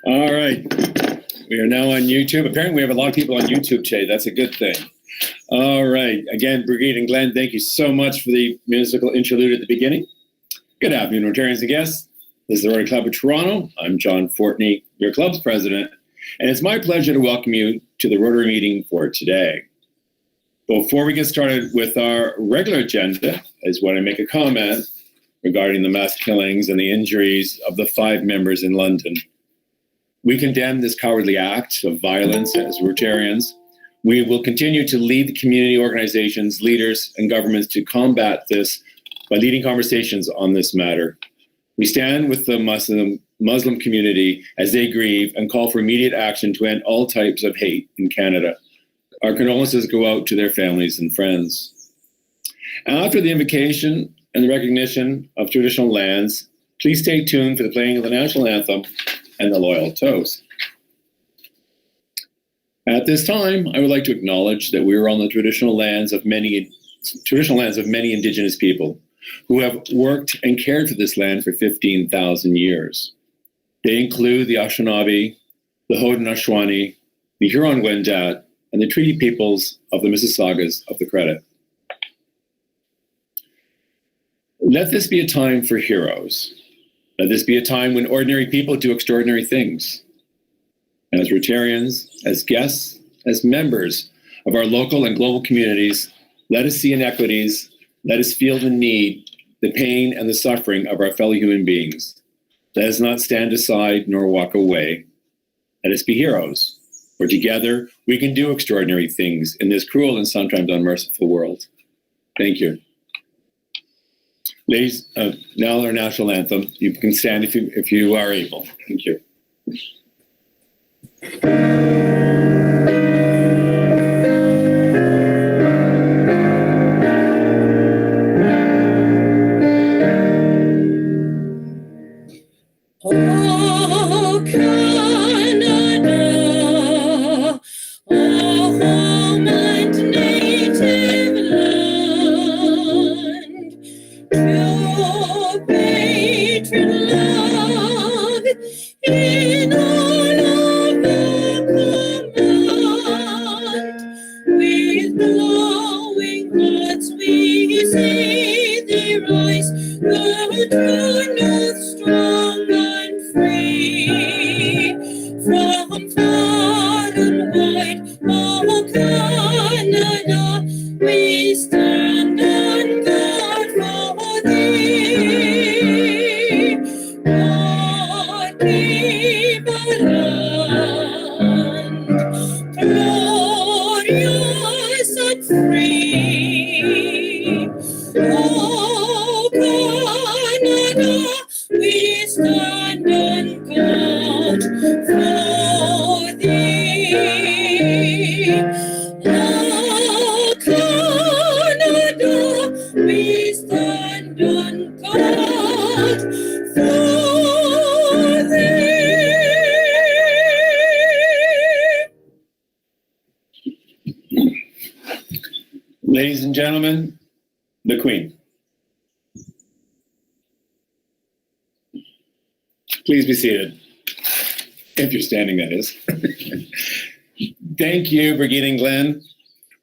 All right, we are now on YouTube. Apparently we have a lot of people on YouTube today. That's a good thing. All right, again, Brigitte and Glenn, thank you so much for the musical interlude at the beginning. Good afternoon, Rotarians and guests. This is the Rotary Club of Toronto. I'm John Fortney, your club's president, and it's my pleasure to welcome you to the Rotary meeting for today. Before we get started with our regular agenda, I just want to make a comment regarding the mass killings and the injuries of the 5 members in London. We condemn this cowardly act of violence as Rotarians. We will continue to lead the community organizations, leaders, and governments to combat this by leading conversations on this matter. We stand with the Muslim community as they grieve and call for immediate action to end all types of hate in Canada. Our condolences go out to their families and friends. After the invocation and the recognition of traditional lands, please stay tuned for the playing of the national anthem and the loyal toast. At this time, I would like to acknowledge that we are on the traditional lands of many Indigenous people who have worked and cared for this land for 15,000 years. They include the Anishinaabe, the Haudenosaunee, the Huron-Wendat, and the Treaty Peoples of the Mississaugas of the Credit. Let this be a time for heroes. Let this be a time when ordinary people do extraordinary things. As Rotarians, as guests, as members of our local and global communities, let us see inequities, let us feel the need, the pain, and the suffering of our fellow human beings. Let us not stand aside nor walk away. Let us be heroes, for together we can do extraordinary things in this cruel and sometimes unmerciful world. Thank you. Ladies, now our national anthem. You can stand if you are able. Thank you. Oh, Canada, oh, home and native land, pure patron love in all of the command. With glowing hearts we see thee rise, the true north strong and free. From far and wide, oh Canada, we stand on guard for thee. God give a land glorious and free. Oh Canada, we stand on guard for thee. Oh Canada, we stand on guard for thee. Ladies and gentlemen, the Queen. Please be seated. If you're standing, that is. Thank you, Brigitte and Glenn.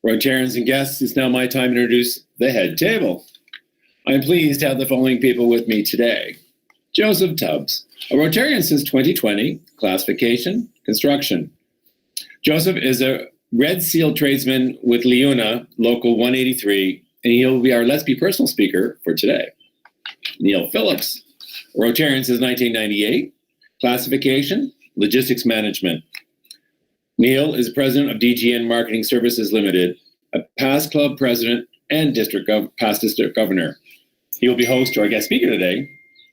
Rotarians and guests, it's now my time to introduce the head table. I'm pleased to have the following people with me today. Joseph Tubbs, a Rotarian since 2020, classification, construction. Joseph is a Red Seal tradesman with Leuna, Local 183, and he'll be our Let's Be Personal speaker for today. Neil Phillips, a Rotarian since 1998, classification, logistics management. Neil is president of DGN Marketing Services Limited, a past club president and past district governor. He will be host to our guest speaker today,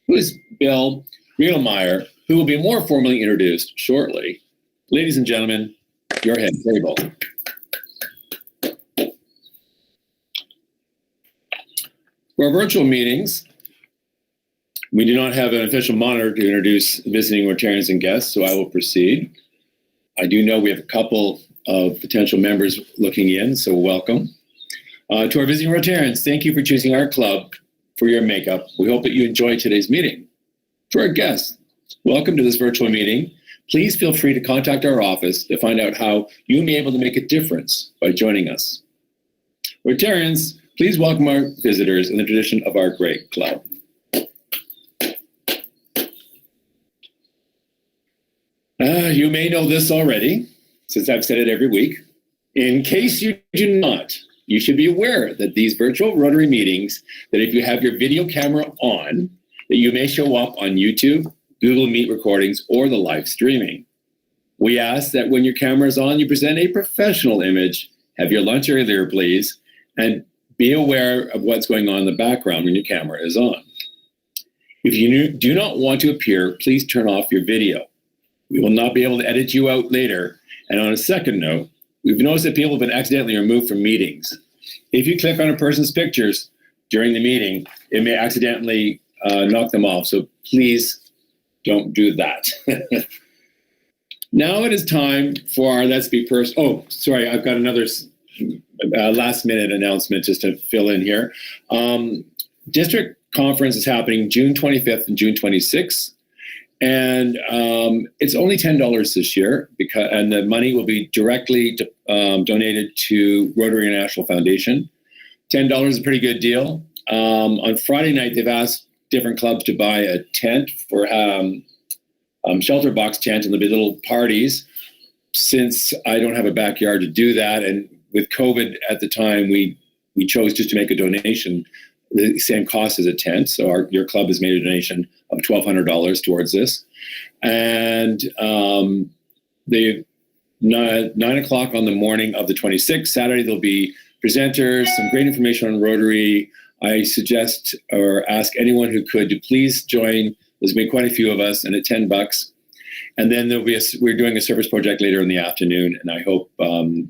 who is Bill Redelmeier, who will be more formally introduced shortly. Ladies and gentlemen, your head table. For our virtual meetings, we do not have an official monitor to introduce visiting Rotarians and guests, so I will proceed. I do know we have a couple of potential members looking in, so welcome. To our visiting Rotarians, thank you for choosing our club for your makeup. We hope that you enjoy today's meeting. To our guests, welcome to this virtual meeting. Please feel free to contact our office to find out how you may be able to make a difference by joining us. Rotarians, please welcome our visitors in the tradition of our great club. You may know this already, since I've said it every week. In case you do not, you should be aware that these virtual Rotary meetings, that if you have your video camera on, that you may show up on YouTube, Google Meet recordings, or the live streaming. We ask that when your camera is on, you present a professional image, have your lunch earlier, please, and be aware of what's going on in the background when your camera is on. If you do not want to appear, please turn off your video. We will not be able to edit you out later. And on a second note, we've noticed that people have been accidentally removed from meetings. If you click on a person's pictures during the meeting, it may accidentally knock them off. So please don't do that. Now it is time for our Let's Be Personal. Oh, sorry, I've got another last minute announcement just to fill in here. District conference is happening June 25th and June 26th. And it's only $10 this year, and the money will be directly donated to Rotary International Foundation. $10 is a pretty good deal. On Friday night, they've asked different clubs to buy a tent for shelter box tent, and there'll be little parties. Since I don't have a backyard to do that, and with COVID at the time, we chose just to make a donation, the same cost as a tent. So your club has made a donation of $1,200 towards this. And the 9 o'clock on the morning of the 26th, Saturday, there'll be presenters, some great information on Rotary. I suggest or ask anyone who could to please join. There's been quite a few of us, and at $10. And then we're doing a service project later in the afternoon, and I hope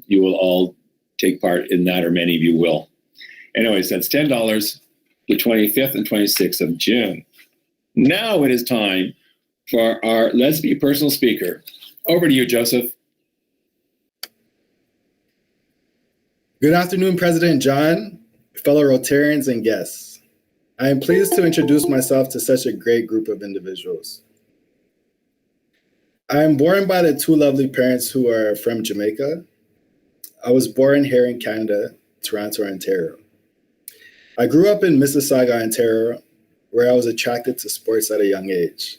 you will all take part in that, or many of you will. Anyways, that's $10, the 25th and 26th of June. Now it is time for our Let's Be Personal speaker. Over to you, Joseph. Good afternoon, President John, fellow Rotarians and guests. I am pleased to introduce myself to such a great group of individuals. I am born by the two lovely parents who are from Jamaica. I was born here in Canada, Toronto, Ontario. I grew up in Mississauga, Ontario, where I was attracted to sports at a young age.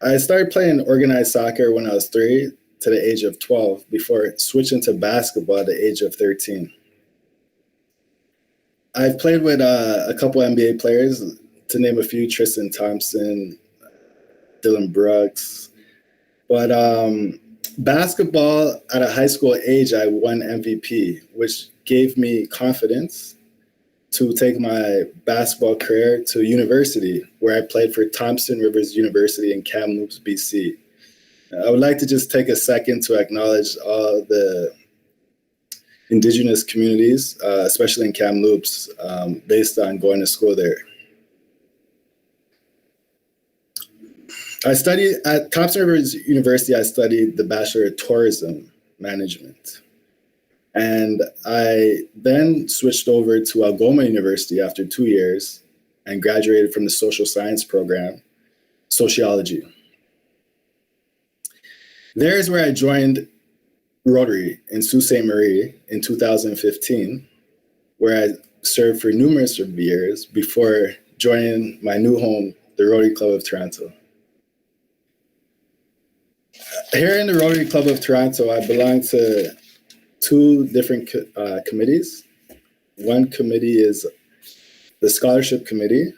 I started playing organized soccer when I was 3 to the age of 12 before switching to basketball at the age of 13. I've played with a couple NBA players, to name a few: Tristan Thompson, Dylan Brooks. But basketball at a high school age, I won MVP, which gave me confidence to take my basketball career to university, where I played for Thompson Rivers University in Kamloops, BC. I would like to just take a second to acknowledge all the Indigenous communities, especially in Kamloops, based on going to school there. I studied at Thompson Rivers University. I studied the Bachelor of Tourism Management. And I then switched over to Algoma University after 2 years and graduated from the social science program, sociology. There's where I joined Rotary in Sault Ste. Marie in 2015, where I served for numerous years before joining my new home, the Rotary Club of Toronto. Here in the Rotary Club of Toronto, I belong to two different committees. One committee is the Scholarship Committee,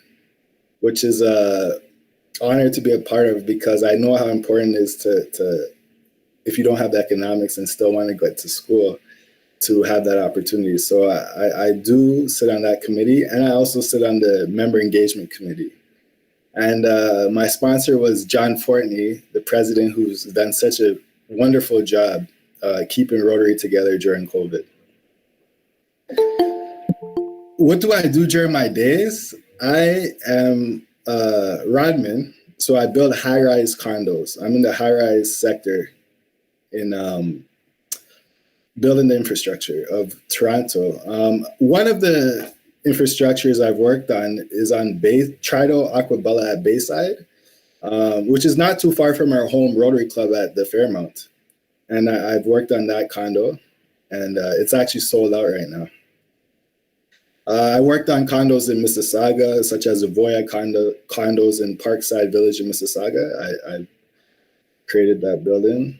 which is an honor to be a part of because I know how important it is to if you don't have the economics and still want to get to school, to have that opportunity. So I do sit on that committee, and I also sit on the Member Engagement Committee. And my sponsor was John Fortney, the president, who's done such a wonderful job keeping Rotary together during COVID. What do I do during my days? I am a rodman, so I build high-rise condos. I'm in the high-rise sector in building the infrastructure of Toronto. One of the infrastructures I've worked on is on Trido Aquabella at Bayside, which is not too far from our home Rotary Club at the Fairmount. And I've worked on that condo, and it's actually sold out right now. I worked on condos in Mississauga, such as the Voya condos in Parkside Village in Mississauga. I created that building.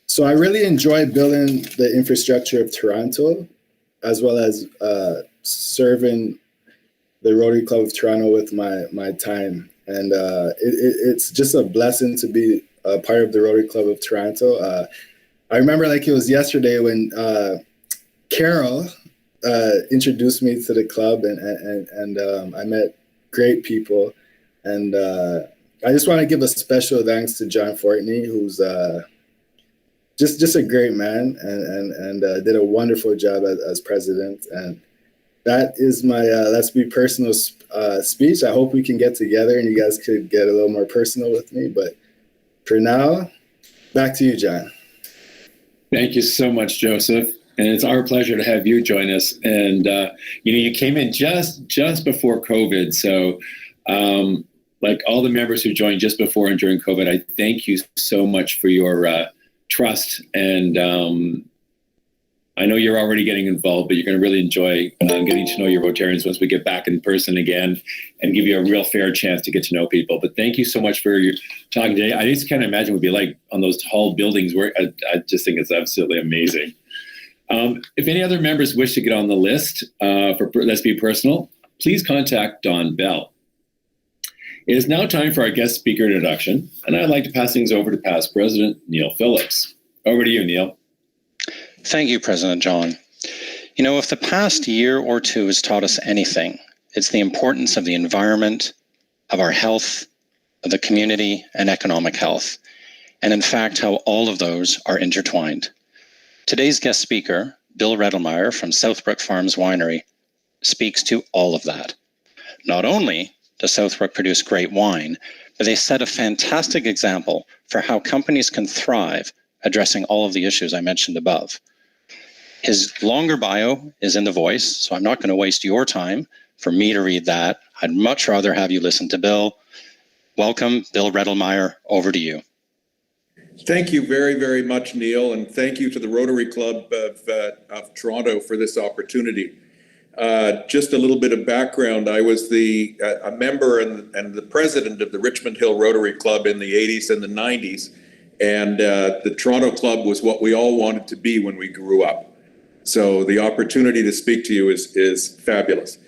So I really enjoy building the infrastructure of Toronto, as well as serving the Rotary Club of Toronto with my time. And it's just a blessing to be a part of the Rotary Club of Toronto. I remember like it was yesterday when Carol introduced me to the club, and I met great people. And I just want to give a special thanks to John Fortney, who's just a great man and did a wonderful job as president. And that is my Let's Be Personal speech. I hope we can get together and you guys could get a little more personal with me. But for now, back to you, John. Thank you so much, Joseph. And it's our pleasure to have you join us. And, you came in just before COVID. So like all the members who joined just before and during COVID, I thank you so much for your trust. And I know you're already getting involved, but you're going to really enjoy getting to know your Rotarians once we get back in person again and give you a real fair chance to get to know people. But thank you so much for your talking today. I just can't imagine what it'd be like on those tall buildings where I just think it's absolutely amazing. If any other members wish to get on the list for Let's Be Personal, please contact Don Bell. It is now time for our guest speaker introduction, and I'd like to pass things over to past President Neil Phillips. Over to you, Neil. Thank you, President John. If the past year or two has taught us anything, it's the importance of the environment, of our health, of the community, and economic health, and in fact, how all of those are intertwined. Today's guest speaker, Bill Redelmeier from Southbrook Farms Winery, speaks to all of that. Not only does Southbrook produce great wine, but they set a fantastic example for how companies can thrive addressing all of the issues I mentioned above. His longer bio is in The Voice, so I'm not going to waste your time for me to read that. I'd much rather have you listen to Bill. Welcome, Bill Redelmeier. Over to you. Thank you very, very much, Neil, and thank you to the Rotary Club of Toronto for this opportunity. Just a little bit of background. I was a member and the president of the Richmond Hill Rotary Club in the 80s and the 90s. And the Toronto Club was what we all wanted to be when we grew up. So the opportunity to speak to you is fabulous.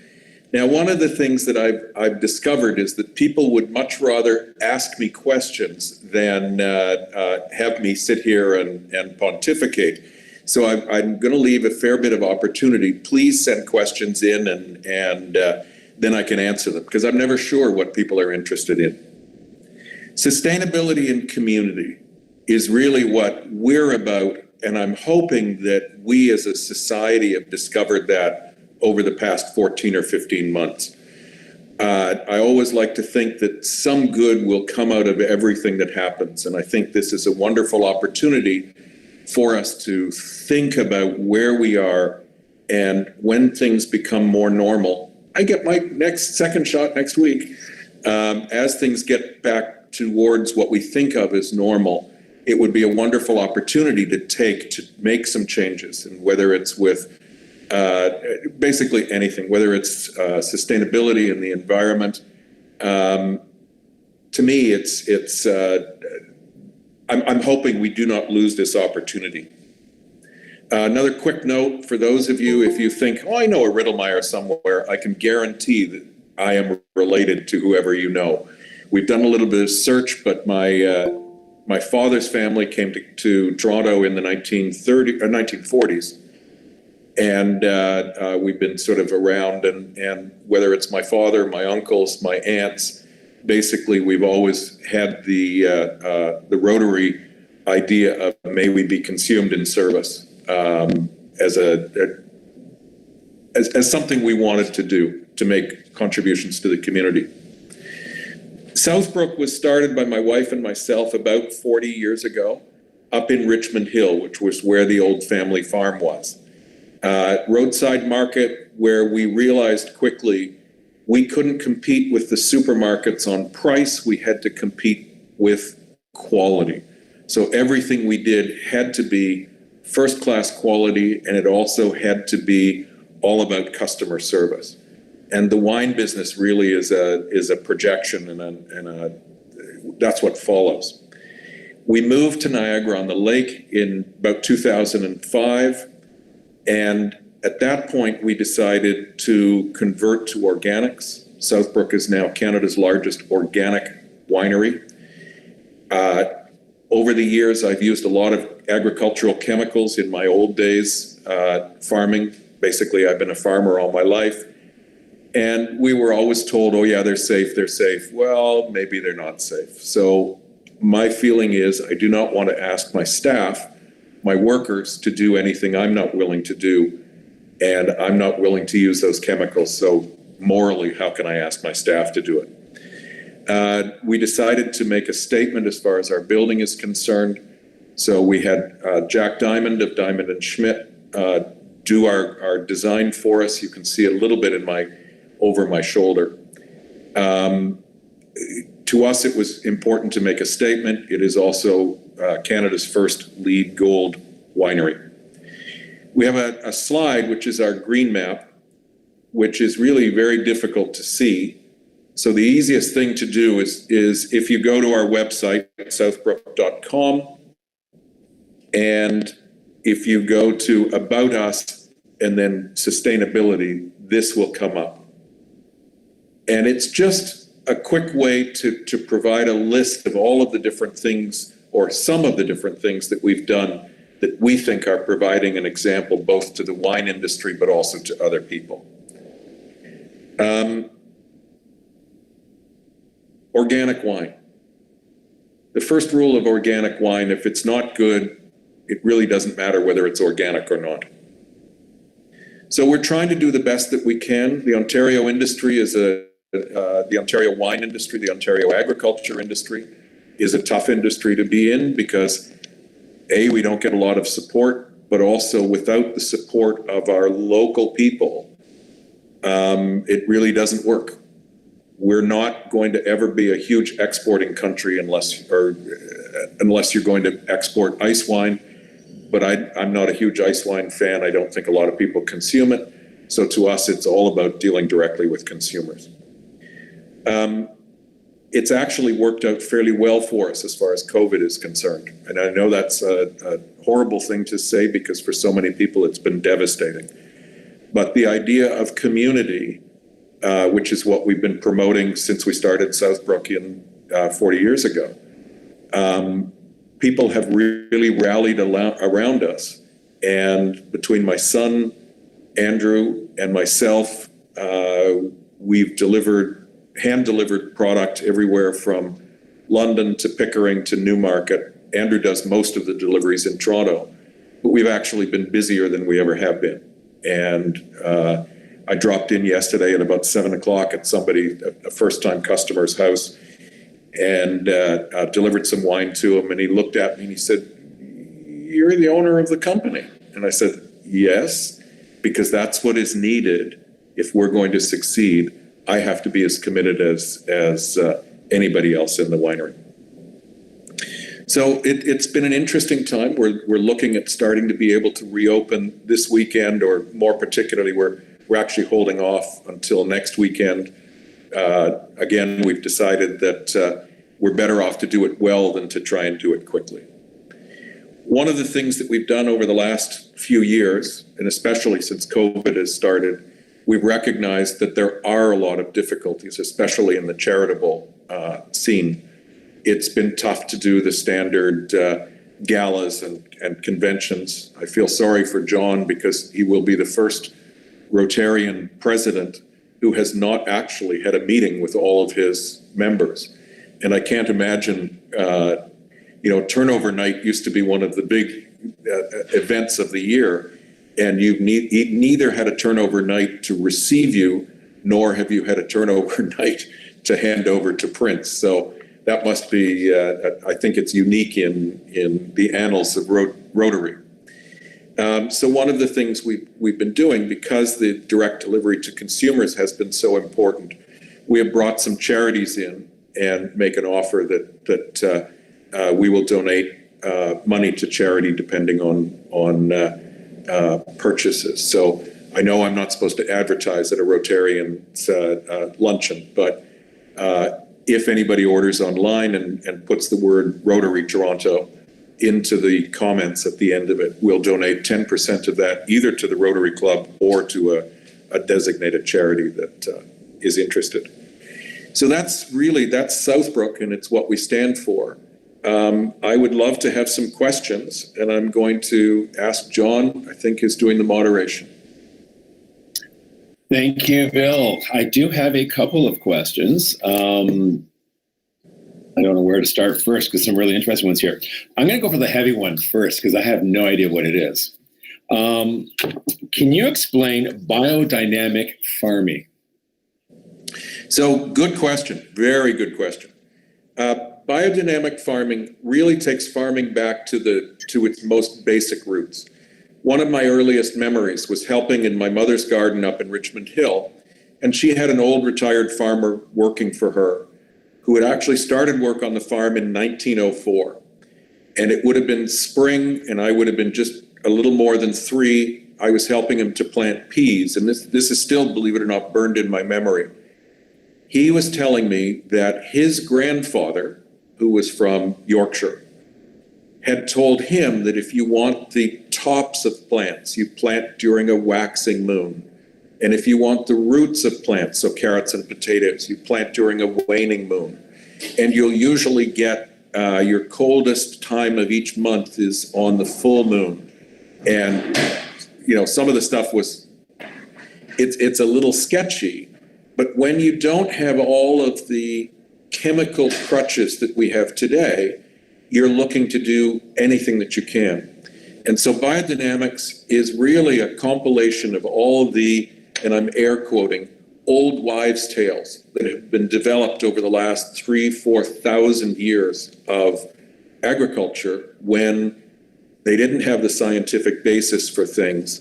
Now, one of the things that I've discovered is that people would much rather ask me questions than have me sit here and pontificate. So I'm going to leave a fair bit of opportunity. Please send questions in and then I can answer them, because I'm never sure what people are interested in. Sustainability and community is really what we're about, and I'm hoping that we as a society have discovered that over the past 14 or 15 months. I always like to think that some good will come out of everything that happens, and I think this is a wonderful opportunity for us to think about where we are, and when things become more normal. I get my second shot next week. As things get back towards what we think of as normal, it would be a wonderful opportunity to make some changes, and whether it's with basically anything, whether it's sustainability and the environment. To me, I'm hoping we do not lose this opportunity. Another quick note for those of you, if you think, oh, I know a Redelmeier somewhere, I can guarantee that I am related to whoever you know. We've done a little bit of search, but my father's family came to Toronto in the 1940s. And we've been sort of around, and whether it's my father, my uncles, my aunts, basically we've always had the Rotary idea of may we be consumed in service as something we wanted to do to make contributions to the community. Southbrook was started by my wife and myself about 40 years ago up in Richmond Hill, which was where the old family farm was. Roadside market where we realized quickly we couldn't compete with the supermarkets on price, we had to compete with quality. So everything we did had to be first-class quality, and it also had to be all about customer service. And the wine business really is a projection, and that's what follows. We moved to Niagara-on-the-Lake in about 2005, and at that point we decided to convert to organics. Southbrook is now Canada's largest organic winery. Over the years, I've used a lot of agricultural chemicals in my old days farming. Basically, I've been a farmer all my life. And we were always told, oh yeah, they're safe, they're safe. Well, maybe they're not safe. So my feeling is I do not want to ask my staff, my workers, to do anything I'm not willing to do. And I'm not willing to use those chemicals. So morally, how can I ask my staff to do it? We decided to make a statement as far as our building is concerned. So we had Jack Diamond of Diamond and Schmidt do our design for us. You can see a little bit over my shoulder. To us, it was important to make a statement. It is also Canada's first LEED Gold winery. We have a slide, which is our green map, which is really very difficult to see. So the easiest thing to do is if you go to our website, southbrook.com, and if you go to About Us and then Sustainability, this will come up. And it's just a quick way to provide a list of all of the different things, or some of the different things that we've done that we think are providing an example both to the wine industry but also to other people. Organic wine. The first rule of organic wine, if it's not good, it really doesn't matter whether it's organic or not. So we're trying to do the best that we can. The Ontario industry is the Ontario wine industry, the Ontario agriculture industry is a tough industry to be in because A, we don't get a lot of support, but also without the support of our local people, it really doesn't work. We're not going to ever be a huge exporting country unless you're going to export ice wine. But I'm not a huge ice wine fan. I don't think a lot of people consume it. So to us, it's all about dealing directly with consumers. It's actually worked out fairly well for us as far as COVID is concerned. And I know that's a horrible thing to say because for so many people, it's been devastating. But the idea of community, which is what we've been promoting since we started Southbrook 40 years ago. People have really rallied around us. And between my son, Andrew, and myself, we've hand-delivered product everywhere from London to Pickering to Newmarket. Andrew does most of the deliveries in Toronto, but we've actually been busier than we ever have been. And I dropped in yesterday at about 7 o'clock at a first-time customer's house, and delivered some wine to him. And he looked at me and he said, "You're the owner of the company." And I said, "Yes, because that's what is needed if we're going to succeed. I have to be as committed as anybody else in the winery." So it's been an interesting time. We're looking at starting to be able to reopen this weekend, or more particularly, we're actually holding off until next weekend. Again, we've decided that we're better off to do it well than to try and do it quickly. One of the things that we've done over the last few years, and especially since COVID has started, we've recognized that there are a lot of difficulties, especially in the charitable scene. It's been tough to do the standard galas and conventions. I feel sorry for John because he will be the first Rotarian president who has not actually had a meeting with all of his members. And I can't imagine, turnover night used to be one of the big events of the year, and you've neither had a turnover night to receive you, nor have you had a turnover night to hand over to Prince. So that must be, I think it's unique in the annals of Rotary. So one of the things we've been doing, because the direct delivery to consumers has been so important, we have brought some charities in and make an offer that we will donate money to charity depending on purchases. So I know I'm not supposed to advertise at a Rotarian's luncheon, but if anybody orders online and puts the word Rotary Toronto into the comments at the end of it, we'll donate 10% of that either to the Rotary Club or to a designated charity that is interested. So that's Southbrook, and it's what we stand for. I would love to have some questions, and I'm going to ask John, I think, who's doing the moderation. Thank you, Bill. I do have a couple of questions. I don't know where to start first because some really interesting ones here. I'm going to go for the heavy one first because I have no idea what it is. Can you explain biodynamic farming? So good question. Very good question. Biodynamic farming really takes farming back to its most basic roots. One of my earliest memories was helping in my mother's garden up in Richmond Hill, and she had an old retired farmer working for her who had actually started work on the farm in 1904. And it would have been spring, and I would have been just a little more than 3. I was helping him to plant peas, and this is still, believe it or not, burned in my memory. He was telling me that his grandfather, who was from Yorkshire, had told him that if you want the tops of plants, you plant during a waxing moon. And if you want the roots of plants, so carrots and potatoes, you plant during a waning moon. And you'll usually get your coldest time of each month is on the full moon. And, some of the stuff it's a little sketchy, but when you don't have all of the chemical crutches that we have today, you're looking to do anything that you can. And so biodynamics is really a compilation of all the, and I'm air quoting, old wives' tales that have been developed over the last 3,000-4,000 years of agriculture when they didn't have the scientific basis for things.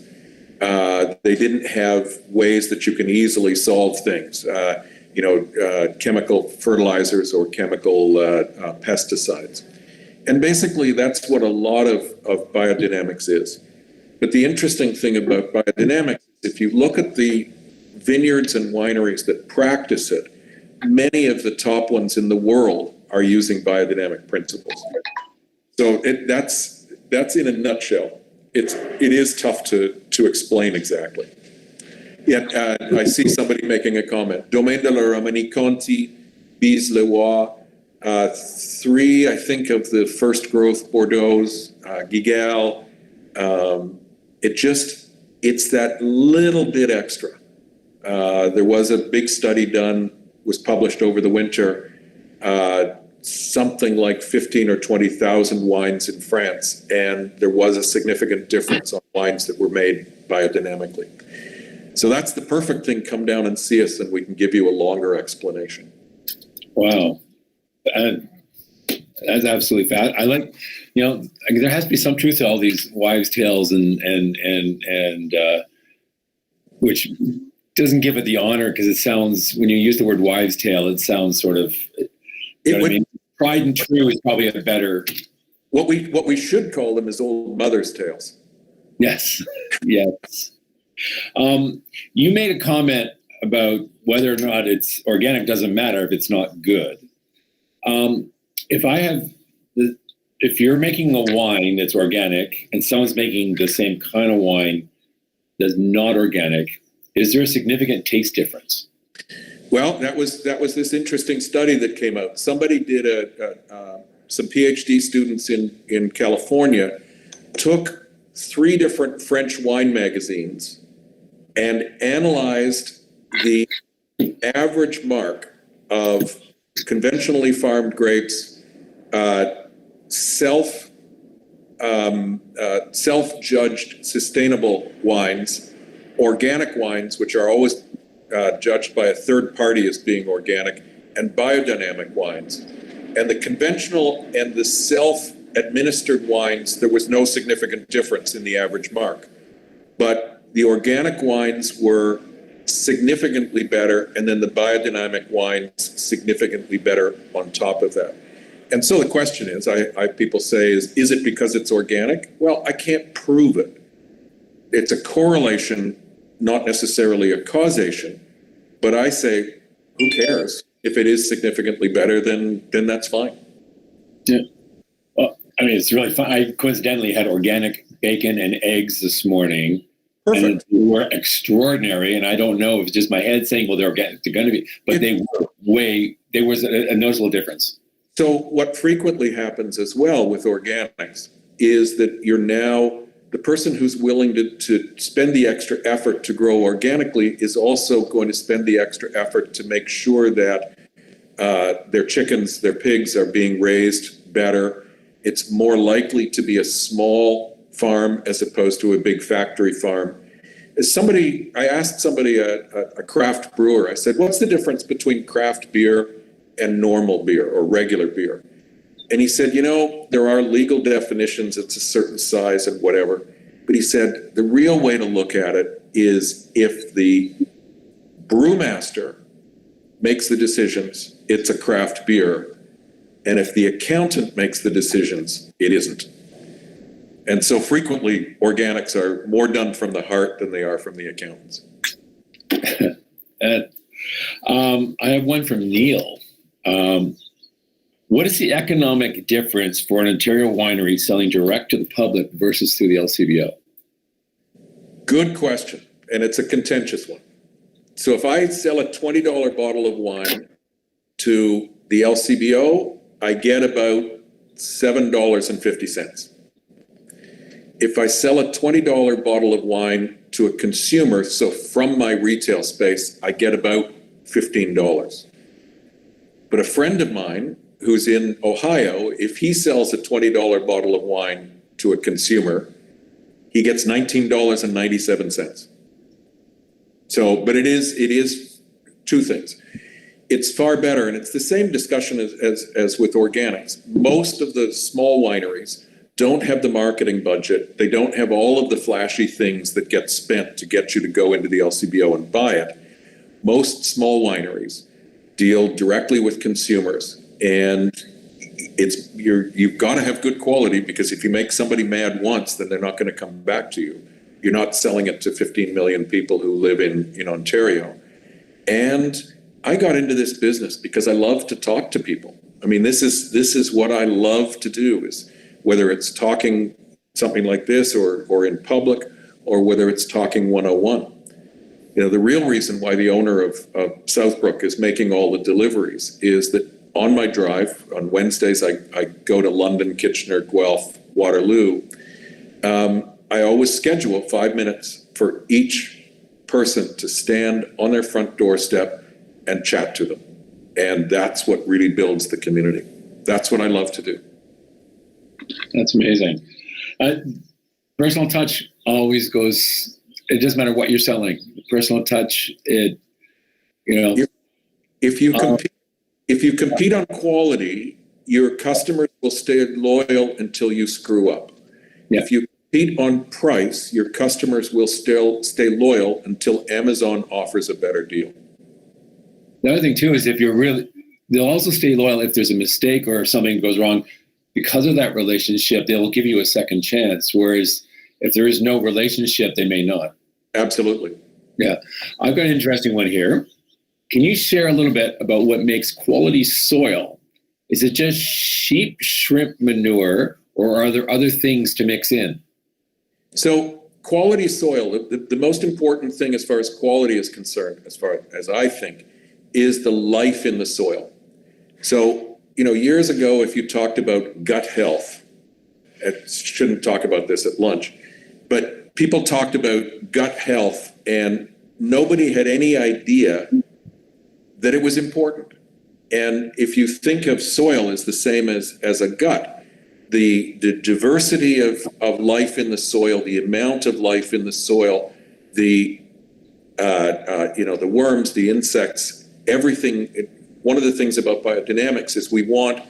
They didn't have ways that you can easily solve things, chemical fertilizers or chemical pesticides. And basically, that's what a lot of biodynamics is. But the interesting thing about biodynamics, if you look at the vineyards and wineries that practice it, many of the top ones in the world are using biodynamic principles. So that's in a nutshell. It is tough to explain exactly. Yet I see somebody making a comment. Domaine de la Romani Conti, Bise Le Roi, 3, I think, of the first growth Bordeaux's, Guigal. It's that little bit extra. There was a big study done, was published over the winter, something like 15 or 20,000 wines in France, and there was a significant difference on wines that were made biodynamically. So that's the perfect thing. Come down and see us, and we can give you a longer explanation. Wow. That's absolutely fast. I like, there has to be some truth to all these wives' tales and which doesn't give it the honor because it sounds, when you use the word wives' tale, it sounds sort of, I mean? Tried and true is probably a better What we should call them is old mother's tales. Yes, yes. You made a comment about whether or not it's organic doesn't matter if it's not good. If you're making a wine that's organic and someone's making the same kind of wine that's not organic, is there a significant taste difference? Well, that was this interesting study that came out. Somebody did some PhD students in California took 3 different French wine magazines and analyzed the average mark of conventionally farmed grapes, self-judged sustainable wines, organic wines, which are always judged by a third party as being organic, and biodynamic wines. And the conventional and the self-administered wines, there was no significant difference in the average mark. But the organic wines were significantly better, and then the biodynamic wines significantly better on top of that. And so the question is, people say, is it because it's organic? Well, I can't prove it. It's a correlation, not necessarily a causation. But I say, who cares? If it is significantly better, then that's fine. Yeah. Well, I mean, it's really fun. I coincidentally had organic bacon and eggs this morning. Perfect. And they were extraordinary. And I don't know if it's just my head saying, well, they're organic, they're going to be, but there was a noticeable difference. So what frequently happens as well with organics is that you're now, the person who's willing to spend the extra effort to grow organically is also going to spend the extra effort to make sure that their chickens, their pigs are being raised better. It's more likely to be a small farm as opposed to a big factory farm. I asked somebody, a craft brewer, I said, what's the difference between craft beer and normal beer or regular beer? And he said, there are legal definitions, it's a certain size and whatever. But he said, the real way to look at it is if the brewmaster makes the decisions, it's a craft beer. And if the accountant makes the decisions, it isn't. And so frequently, organics are more done from the heart than they are from the accountants. I have one from Neil. What is the economic difference for an Ontario winery selling direct to the public versus through the LCBO? Good question, and it's a contentious one. So if I sell a $20 bottle of wine to the LCBO, I get about $7.50. If I sell a $20 bottle of wine to a consumer, so from my retail space, I get about $15. But a friend of mine who's in Ohio, if he sells a $20 bottle of wine to a consumer, he gets $19.97. So, but it is 2 things. It's far better, and it's the same discussion as with organics. Most of the small wineries don't have the marketing budget. They don't have all of the flashy things that get spent to get you to go into the LCBO and buy it. Most small wineries deal directly with consumers, and you've got to have good quality, because if you make somebody mad once, then they're not going to come back to you. You're not selling it to 15 million people who live in Ontario. And I got into this business because I love to talk to people. I mean, this is what I love to do, is whether it's talking something like this or in public, or whether it's talking 101. The real reason why the owner of Southbrook is making all the deliveries is that on my drive on Wednesdays, I go to London, Kitchener, Guelph, Waterloo. I always schedule 5 minutes for each person to stand on their front doorstep and chat to them. And that's what really builds the community. That's what I love to do. That's amazing. Personal touch always goes, it doesn't matter what you're selling. Personal touch, If you compete on quality, your customers will stay loyal until you screw up. Yeah. If you compete on price, your customers will still stay loyal until Amazon offers a better deal. The other thing too is they'll also stay loyal if there's a mistake or if something goes wrong. because of that relationship, they will give you a second chance. Whereas if there is no relationship, they may not. Absolutely. Yeah. I've got an interesting one here. Can you share a little bit about what makes quality soil? Is it just sheep, shrimp manure, or are there other things to mix in? So quality soil, the most important thing as far as quality is concerned, as far as I think, is the life in the soil. So, years ago, if you talked about gut health, I shouldn't talk about this at lunch, but people talked about gut health and nobody had any idea that it was important. And if you think of soil as the same as a gut, the diversity of life in the soil, the amount of life in the soil, the worms, the insects, everything. One of the things about biodynamics is we want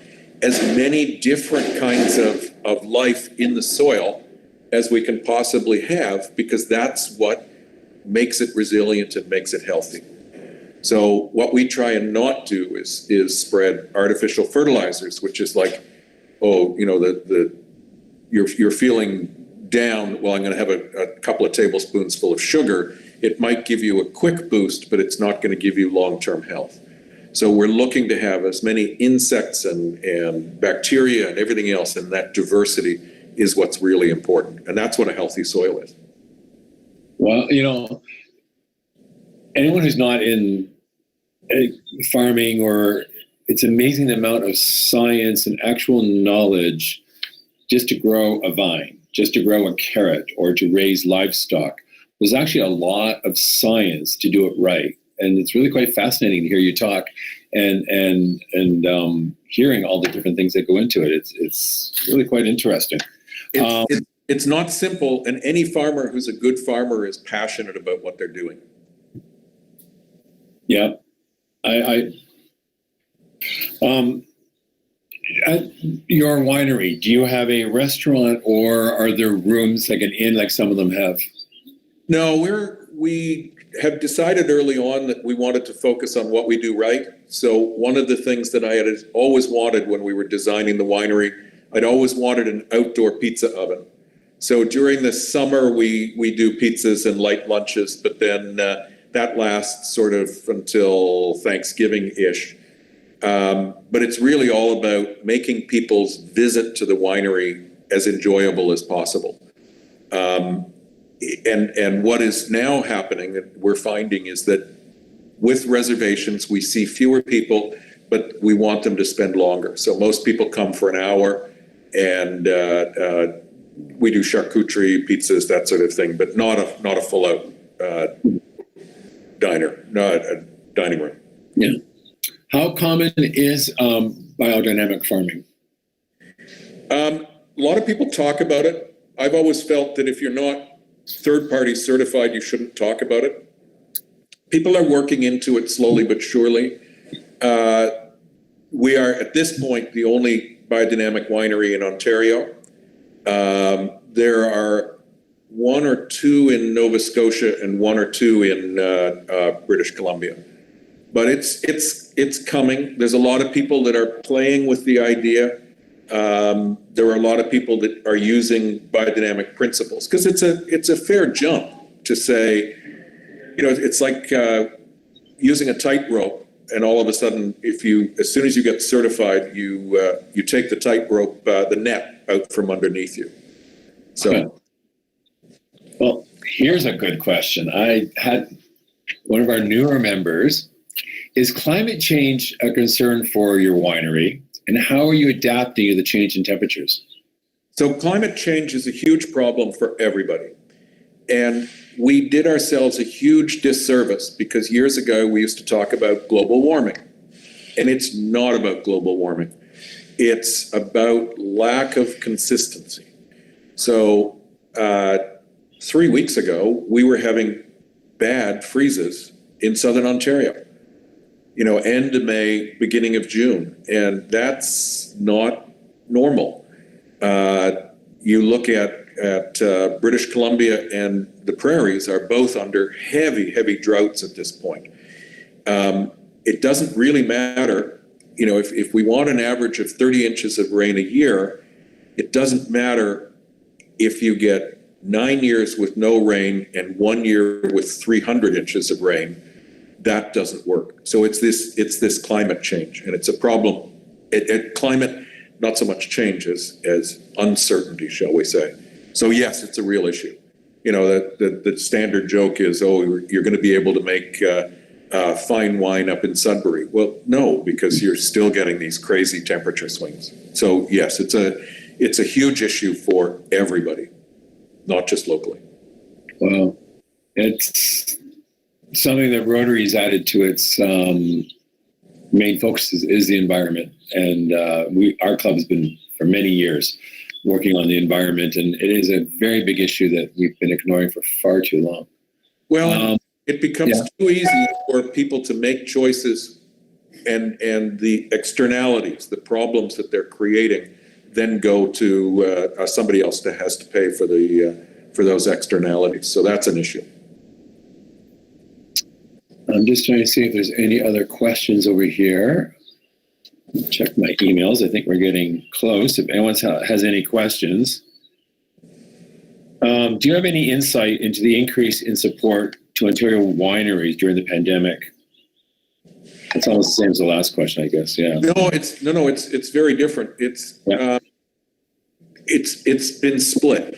as many different kinds of life in the soil as we can possibly have, because that's what makes it resilient and makes it healthy. So what we try and not do is spread artificial fertilizers, which is like, you're feeling down, well, I'm going to have a couple of tablespoons full of sugar. It might give you a quick boost, but it's not going to give you long-term health. So we're looking to have as many insects and bacteria and everything else, and that diversity is what's really important. And that's what a healthy soil is. Well, anyone who's not in farming, or it's amazing the amount of science and actual knowledge just to grow a vine, just to grow a carrot, or to raise livestock. There's actually a lot of science to do it right. And it's really quite fascinating to hear you talk and hearing all the different things that go into it. It's really quite interesting. It's not simple, and any farmer who's a good farmer is passionate about what they're doing. Yeah. At your winery, do you have a restaurant, or are there rooms like an inn like some of them have? No, we have decided early on that we wanted to focus on what we do right. So one of the things that I had always wanted when we were designing the winery, I'd always wanted an outdoor pizza oven. So during the summer, we do pizzas and light lunches, but then that lasts sort of until Thanksgiving-ish. But it's really all about making people's visit to the winery as enjoyable as possible. And what is now happening, that we're finding, is that with reservations, we see fewer people, but we want them to spend longer. So most people come for an hour, and we do charcuterie, pizzas, that sort of thing, but not a full-out dining room. Yeah. How common is biodynamic farming? A lot of people talk about it. I've always felt that if you're not third-party certified, you shouldn't talk about it. People are working into it slowly but surely. We are, at this point, the only biodynamic winery in Ontario. There are one or two in Nova Scotia and one or two in British Columbia. But it's coming. There's a lot of people that are playing with the idea. There are a lot of people that are using biodynamic principles, because it's a fair jump to say, it's like using a tightrope, and all of a sudden, as soon as you get certified, you take the tightrope, the net out from underneath you. So, okay. Well, here's a good question. I had one of our newer members. Is climate change a concern for your winery, and how are you adapting to the change in temperatures? So climate change is a huge problem for everybody. And we did ourselves a huge disservice, because years ago we used to talk about global warming. And it's not about global warming. It's about lack of consistency. So 3 weeks ago, we were having bad freezes in Southern Ontario. End of May, beginning of June, and that's not normal. You look at British Columbia and the prairies are both under heavy droughts at this point. It doesn't really matter you know, if we want an average of 30 inches of rain a year, it doesn't matter if you get 9 years with no rain and 1 year with 300 inches of rain. That doesn't work. So it's this climate change, and it's a problem. Climate, not so much change as uncertainty, shall we say. So yes, it's a real issue. You know, the standard joke is, oh, you're going to be able to make fine wine up in Sudbury. Well, no, because you're still getting these crazy temperature swings. So yes, it's a huge issue for everybody, not just locally. Well, it's something that Rotary's added to its main focus is the environment. And our club has been for many years working on the environment, and it is a very big issue that we've been ignoring for far too long. Well, it becomes too easy for people to make choices, and the externalities, the problems that they're creating, then go to somebody else that has to pay for those externalities. So that's an issue. I'm just trying to see if there's any other questions over here. Check my emails. I think we're getting close. If anyone has any questions. Do you have any insight into the increase in support to Ontario wineries during the pandemic? It's almost the same as the last question, I guess. Yeah. No, it's very different. It's been split.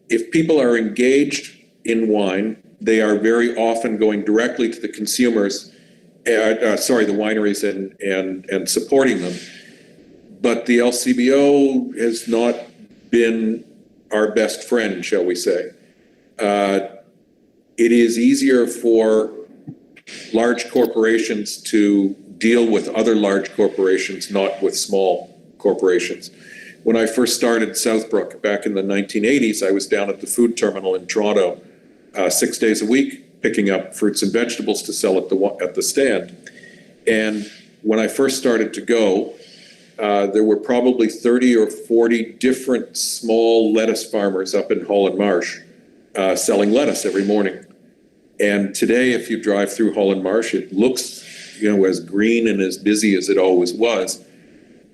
If people are engaged in wine, they are very often going directly to the consumers, the wineries and supporting them. But the LCBO has not been our best friend, shall we say. It is easier for large corporations to deal with other large corporations, not with small corporations. When I first started Southbrook back in the 1980s, I was down at the food terminal in Toronto 6 days a week, picking up fruits and vegetables to sell at the stand. And when I first started to go, there were probably 30 or 40 different small lettuce farmers up in Holland Marsh selling lettuce every morning. And today, if you drive through Holland Marsh, it looks, as green and as busy as it always was.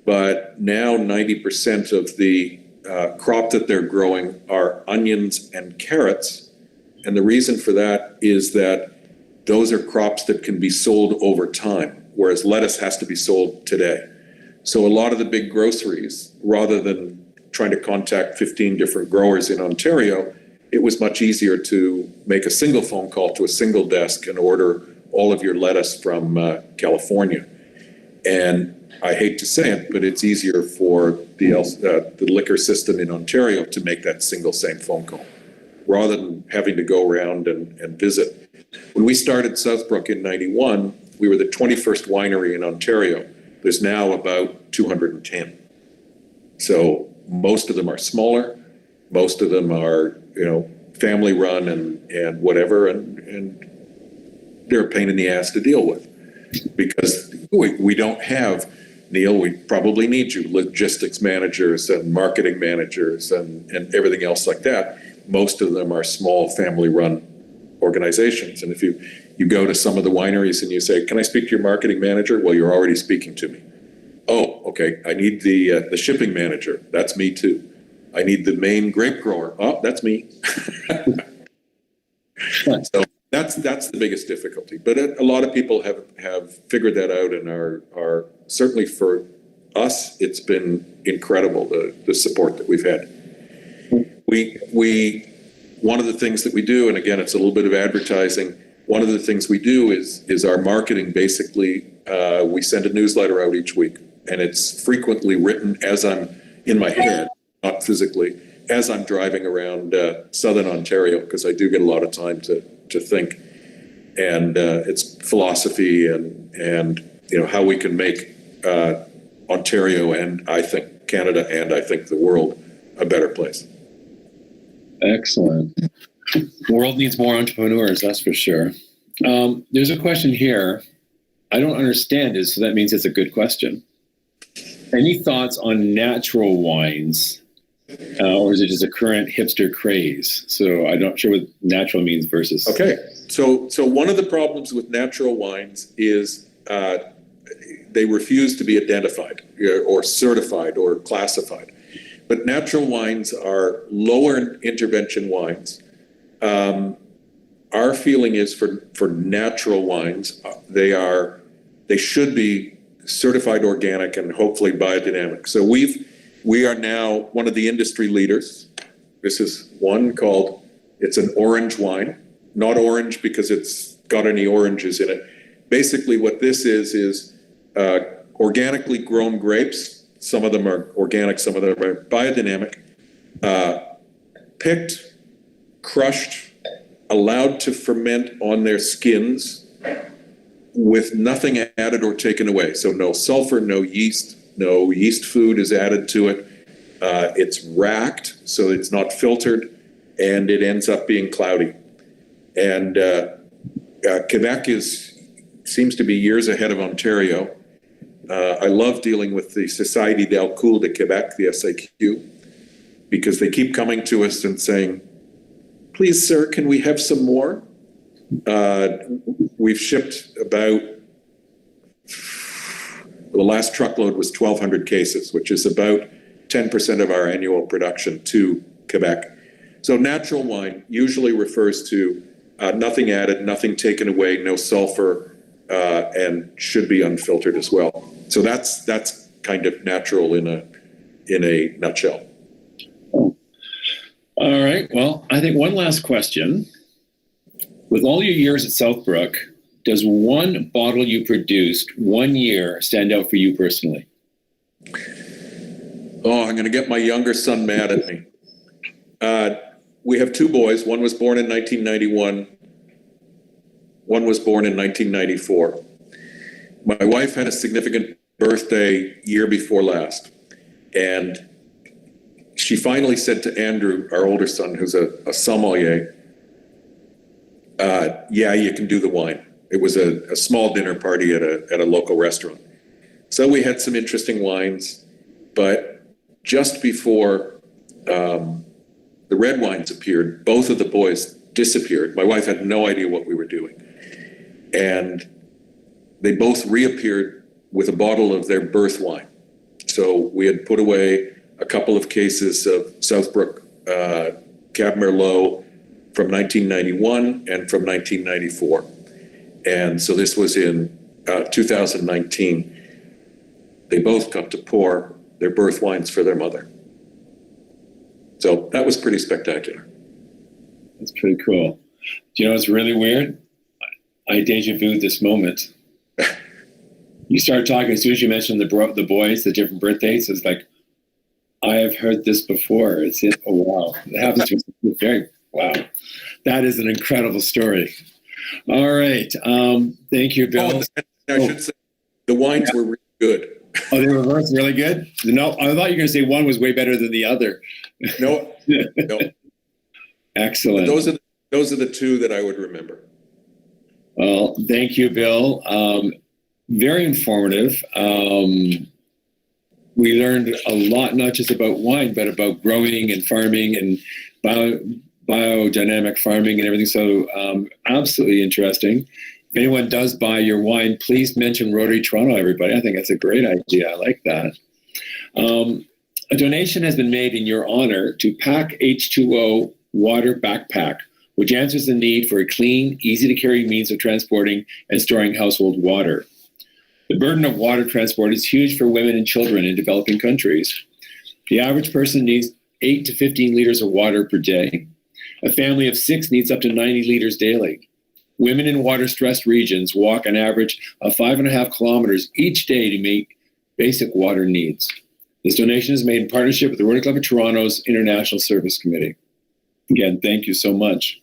But now 90% of the crop that they're growing are onions and carrots. And the reason for that is that those are crops that can be sold over time, whereas lettuce has to be sold today. So a lot of the big groceries, rather than trying to contact 15 different growers in Ontario, it was much easier to make a single phone call to a single desk and order all of your lettuce from California. And I hate to say it, but it's easier for the liquor system in Ontario to make that same phone call, rather than having to go around and visit. When we started Southbrook in 91, we were the 21st winery in Ontario. There's now about 210. So most of them are smaller. Most of them are, family run and whatever, and they're a pain in the ass to deal with, because we don't have, Neil, we probably need you, logistics managers and marketing managers and everything else like that. Most of them are small family run organizations. And if you go to some of the wineries and you say, can I speak to your marketing manager? Well, you're already speaking to me. Oh, okay. I need the shipping manager. That's me too. I need the main grape grower. Oh, that's me. So that's the biggest difficulty. But a lot of people have figured that out and are certainly, for us, it's been incredible, the support that we've had. One of the things that we do, and again, it's a little bit of advertising, one of the things we do is our marketing. Basically, we send a newsletter out each week, and it's frequently written as I'm in my head, not physically, as I'm driving around Southern Ontario, because I do get a lot of time to think. And it's philosophy and how we can make Ontario, and I think Canada, and I think the world, a better place. Excellent. The world needs more entrepreneurs, that's for sure. There's a question here. I don't understand it, so that means it's a good question. Any thoughts on natural wines, or is it just a current hipster craze? So I'm not sure what natural means versus... Okay, so one of the problems with natural wines is they refuse to be identified or certified or classified. But natural wines are lower intervention wines. Our feeling is for natural wines, they should be certified organic and hopefully biodynamic. So we are now one of the industry leaders. This is one called, it's an orange wine, not orange because it's got any oranges in it. Basically what this is organically grown grapes. Some of them are organic, some of them are biodynamic, picked, crushed, allowed to ferment on their skins with nothing added or taken away. So no sulfur, no yeast food is added to it. It's racked, so it's not filtered, and it ends up being cloudy. And Quebec seems to be years ahead of Ontario. I love dealing with the Société d'Alcool de Québec, the SAQ, because they keep coming to us and saying, please, sir, can we have some more? We've shipped about, the last truckload was 1,200 cases, which is about 10% of our annual production to Quebec. So natural wine usually refers to nothing added, nothing taken away, no sulfur, and should be unfiltered as well. So that's kind of natural in a nutshell. All right. Well, I think one last question. With all your years at Southbrook, does one bottle you produced 1 year stand out for you personally? Oh, I'm going to get my younger son mad at me. We have two boys. One was born in 1991. One was born in 1994. My wife had a significant birthday year before last. And she finally said to Andrew, our older son, who's a sommelier, yeah, you can do the wine. It was a small dinner party at a local restaurant. So we had some interesting wines, but just before the red wines appeared, both of the boys disappeared. My wife had no idea what we were doing. And they both reappeared with a bottle of their birth wine. So we had put away a couple of cases of Southbrook Cab Merlot from 1991 and from 1994. And so this was in 2019. They both got to pour their birth wines for their mother. So that was pretty spectacular. That's pretty cool. Do you know what's really weird? I deja vu this moment. You start talking, as soon as you mentioned the boys, the different birthdays, it's like, I have heard this before. Oh, wow. It happens to me very, wow. That is an incredible story. All right. Thank you, Bill. I should say, the wines were really good. Oh, they were both really good? No, I thought you were going to say one was way better than the other. No. Excellent. But those are the two that I would remember. Well, thank you, Bill. Very informative. We learned a lot, not just about wine, but about growing and farming and biodynamic farming and everything. So absolutely interesting. If anyone does buy your wine, please mention Rotary Toronto, everybody. I think that's a great idea. I like that. A donation has been made in your honor to Pack H2O Water Backpack, which answers the need for a clean, easy-to-carry means of transporting and storing household water. The burden of water transport is huge for women and children in developing countries. The average person needs 8 to 15 liters of water per day. A family of 6 needs up to 90 liters daily. Women in water-stressed regions walk an average of 5.5 kilometers each day to meet basic water needs. This donation is made in partnership with the Rotary Club of Toronto's International Service Committee. Again, thank you so much.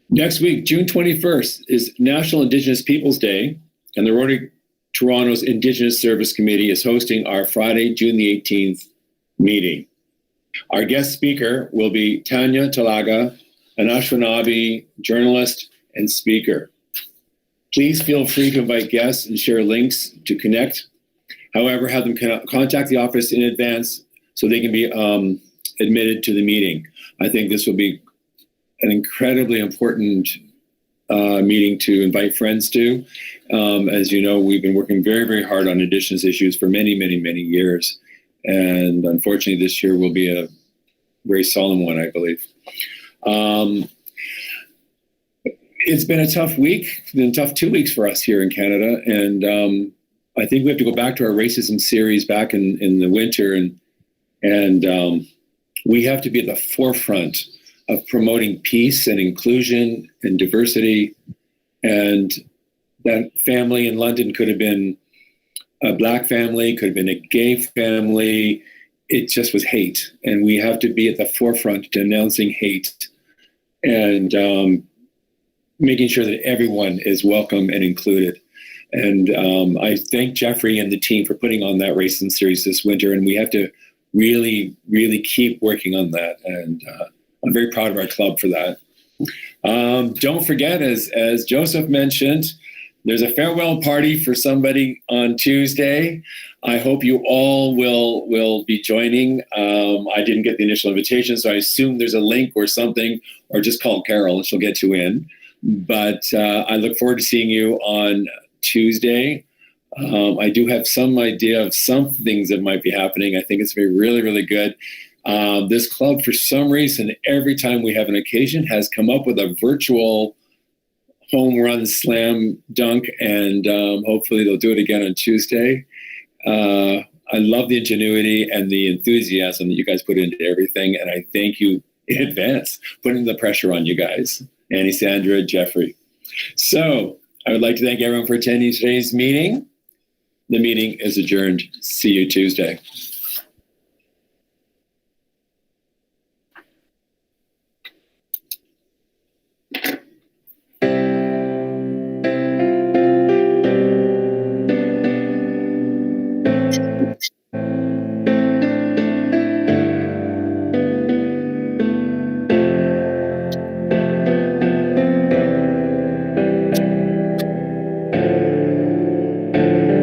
Next week, June 21st, is National Indigenous Peoples Day, and the Rotary Toronto's Indigenous Service Committee is hosting our Friday, June the 18th meeting. Our guest speaker will be Tanya Talaga, an Anishinaabe journalist and speaker. Please feel free to invite guests and share links to connect. However, have them contact the office in advance so they can be admitted to the meeting. I think this will be an incredibly important meeting to invite friends to. As you know, we've been working very, very hard on Indigenous issues for many, many, many years. And unfortunately, this year will be a very solemn one, I believe. It's been a tough week, been a tough 2 weeks for us here in Canada. And I think we have to go back to our racism series back in the winter. And we have to be at the forefront of promoting peace and inclusion and diversity. And that family in London could have been a Black family, could have been a gay family. It just was hate. And we have to be at the forefront denouncing hate and making sure that everyone is welcome and included. And I thank Jeffrey and the team for putting on that racism series this winter. And we have to really, really keep working on that. And I'm very proud of our club for that. Don't forget, as Joseph mentioned, there's a farewell party for somebody on Tuesday. I hope you all will be joining. I didn't get the initial invitation, so I assume there's a link or something, or just call Carol and she'll get you in. But I look forward to seeing you on Tuesday. I do have some idea of some things that might be happening. I think it's going to be really, really good. This club, for some reason, every time we have an occasion, has come up with a virtual home run slam dunk, and hopefully they'll do it again on Tuesday. I love the ingenuity and the enthusiasm that you guys put into everything, and I thank you in advance, putting the pressure on you guys. Annie, Sandra, Jeffrey. So I would like to thank everyone for attending today's meeting. The meeting is adjourned. See you Tuesday.